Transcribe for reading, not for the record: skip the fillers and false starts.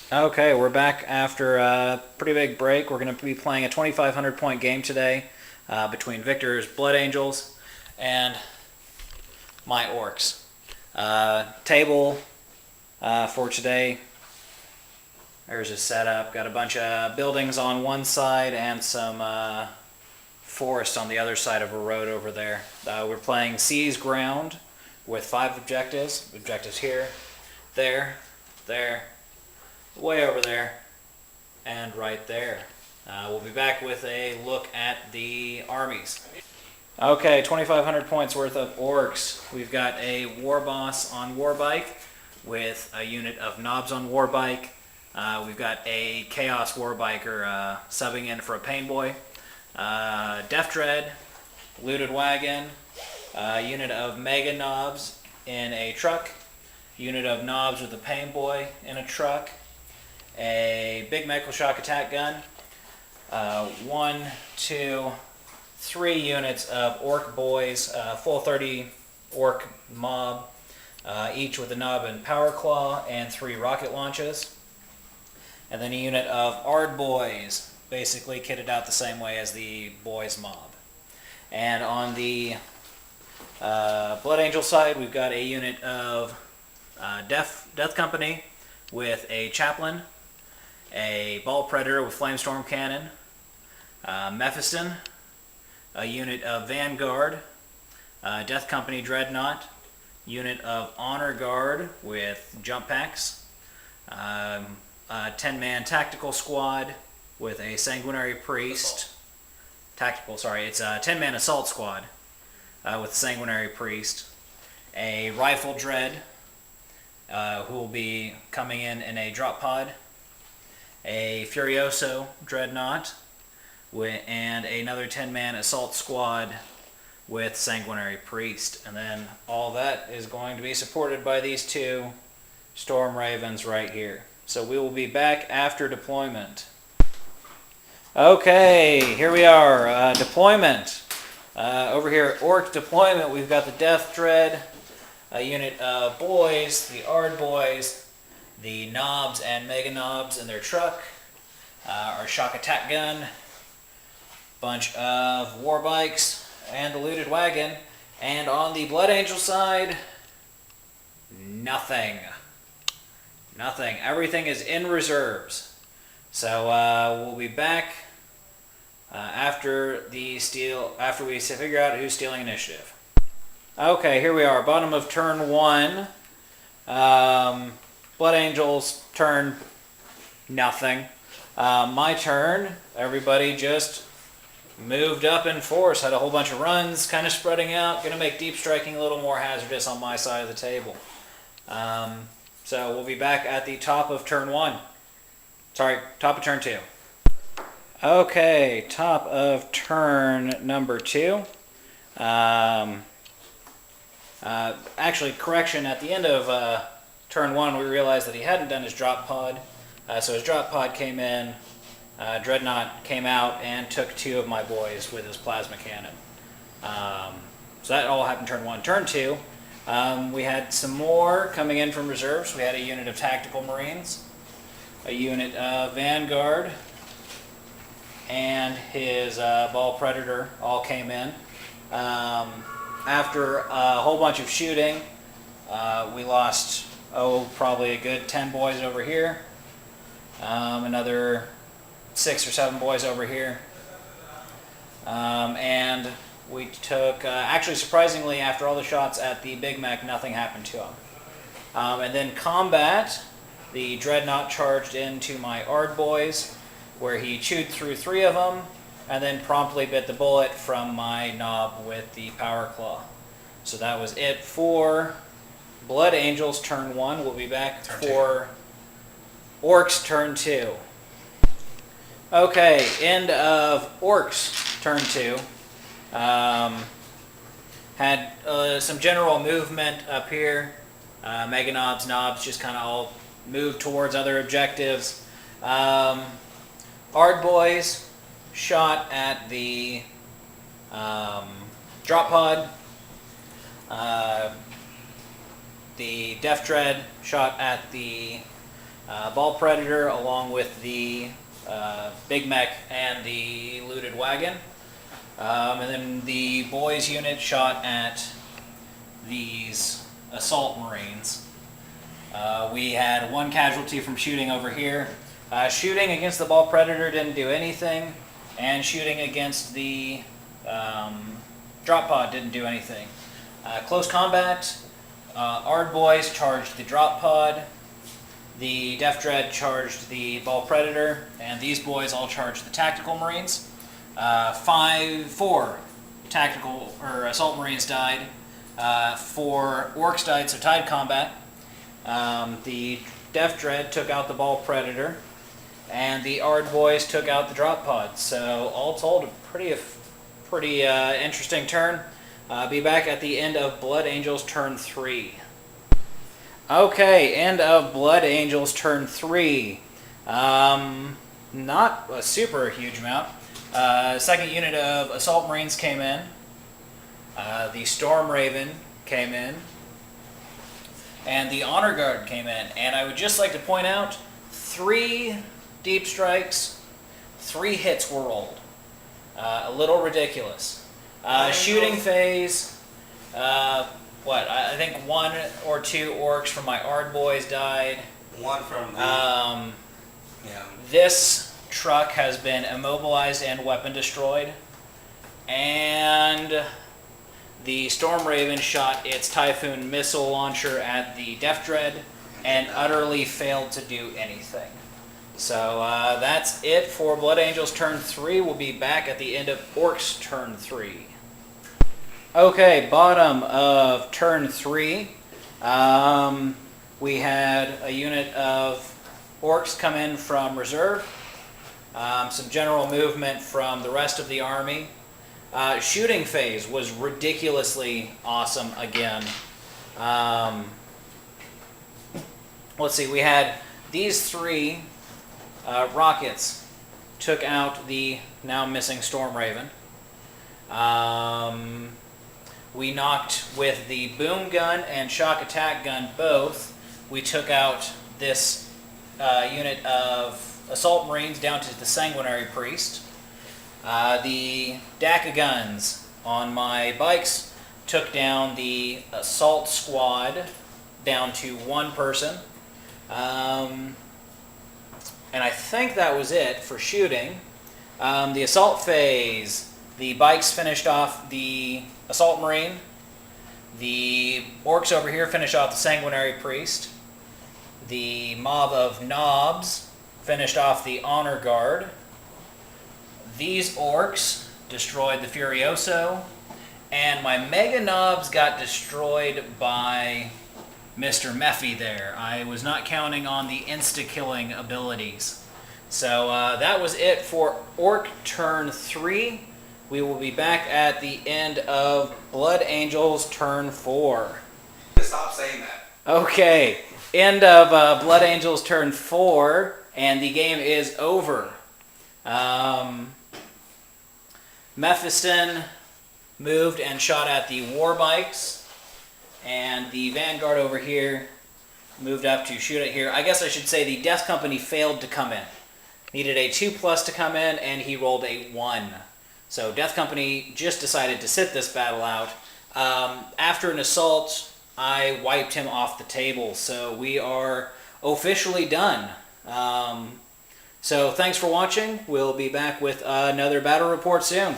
Okay, we're back after a pretty big break. We're going to be playing a 2,500 point game today between Victor's Blood Angels and my Orks. Table for today. There's a setup. Got a bunch of buildings on one side and some forest on the other side of a road over there. We're playing Seize Ground with 5 objectives. Objectives here, there, way over there, and right there. We'll be back with a look at the armies. Okay, 2,500 points worth of Orks. We've got a War Boss on Warbike with a unit of Knobs on Warbike. We've got a Chaos Warbiker subbing in for a Pain Boy. Death Dread, Looted Wagon, unit of Mega Knobs in a truck, unit of Knobs with a Pain Boy in a truck, a Big Metal Shock Attack Gun, 1, 2, 3 units of Ork Boys, full 30 Ork Mob, each with a Knob and Power Claw, and 3 rocket launches. And then a unit of Ard Boys, basically kitted out the same way as the Boys Mob. And on the Blood Angel side, we've got a unit of Death Company with a Chaplain, a Ball Predator with Flamestorm Cannon, Mephiston, a unit of Vanguard, Death Company Dreadnought, unit of Honor Guard with Jump Packs, a 10-man Tactical Squad with a Sanguinary Priest. It's a 10-man Assault Squad with Sanguinary Priest, a Rifle Dread, who will be coming in a drop pod, a Furioso Dreadnought, and another 10-man Assault Squad with Sanguinary Priest. And then all that is going to be supported by these 2 Storm Ravens right here. So we will be back after deployment. Okay, here we are. Deployment. Over here at Ork deployment, we've got the Death Dread, a unit of Boys, the Ard Boys, the Knobs and Mega Knobs in their truck, our Shock Attack Gun, bunch of War Bikes, and the Looted Wagon. And on the Blood Angel side, nothing. Nothing. Everything is in reserves. So we'll be back after we figure out who's stealing initiative. Okay, here we are, bottom of turn 1. Blood Angels turn nothing. My turn, everybody just moved up in force, had a whole bunch of runs, kind of spreading out, going to make deep striking a little more hazardous on my side of the table. So we'll be back at the top of turn 1. Sorry, top of turn 2. Okay, top of turn number 2. Actually, correction, at the end of turn 1 we realized that he hadn't done his drop pod. So his drop pod came in, Dreadnought came out and took 2 of my boys with his plasma cannon. So that all happened turn 1. Turn 2, we had some more coming in from reserves. We had a unit of Tactical Marines, a unit of Vanguard, and his Ball Predator all came in. After a whole bunch of shooting, we lost, probably a good 10 boys over here, another 6 or 7 boys over here, and we took, actually surprisingly, after all the shots at the Big Mac, nothing happened to him. And then combat, the Dreadnought charged into my Ard Boys, where he chewed through 3 of them, and then promptly bit the bullet from my Knob with the Power Claw. So that was it for Blood Angels turn 1. We'll be back for Orks turn 2. Okay, end of Orks turn 2. Had some general movement up here. Mega Knobs just kind of all moved towards other objectives. Ard Boys shot at the drop pod. The Death Dread shot at the Ball Predator along with the Big Mech and the looted wagon. And then the boys unit shot at these assault marines. We had one casualty from shooting over here. Shooting against the Ball Predator didn't do anything, and shooting against the drop pod didn't do anything. Close combat, Ard boys charged the drop pod, the Def Dread charged the Ball Predator, and these boys all charged the tactical marines. 4 tactical or assault marines died. 4 orcs died, so tied combat. The Def Dread took out the Ball Predator, and the Ard boys took out the drop pod. So all told, a pretty interesting turn. Be back at the end of Blood Angels turn 3. Okay, end of Blood Angels turn 3. Not a super huge amount. Second unit of Assault Marines came in. The Storm Raven came in. And the Honor Guard came in. And I would just like to point out 3 deep strikes, 3 hits were rolled. A little ridiculous. Shooting phase, I think 1 or 2 orcs from my Ard boys died. 1 from the... This truck has been immobilized and weapon destroyed. And the Storm Raven shot its Typhoon missile launcher at the Def Dread and utterly failed to do anything. So that's it for Blood Angels turn 3. We'll be back at the end of Orks turn 3. Okay, bottom of turn 3. We had a unit of Orks come in from reserve. Some general movement from the rest of the army. Shooting phase was ridiculously awesome again. Let's see, we had these 3 rockets took out the now missing Storm Raven. We knocked with the boom gun and shock attack gun both. We took out this unit of Assault Marines down to the Sanguinary Priest. The DACA guns on my bikes took down the Assault Squad down to 1 person. And I think that was it for shooting. The assault phase, the bikes finished off the Assault Marine. The Orks over here finished off the Sanguinary Priest. The mob of Knobs finished off the Honor Guard. These Orks destroyed the Furioso. And my Mega Knobs got destroyed by Mr. Mephi there. I was not counting on the insta-killing abilities. So that was it for Ork turn 3. We will be back at the end of Blood Angels turn 4. Stop saying that. Okay, end of Blood Angels turn 4, and the game is over. Mephiston moved and shot at the war bikes, and the Vanguard over here moved up to shoot it here. I guess I should say the Death Company failed to come in. Needed a 2+ to come in, and he rolled a 1. So Death Company just decided to sit this battle out. After an assault, I wiped him off the table, so we are officially done. So thanks for watching. We'll be back with another battle report soon.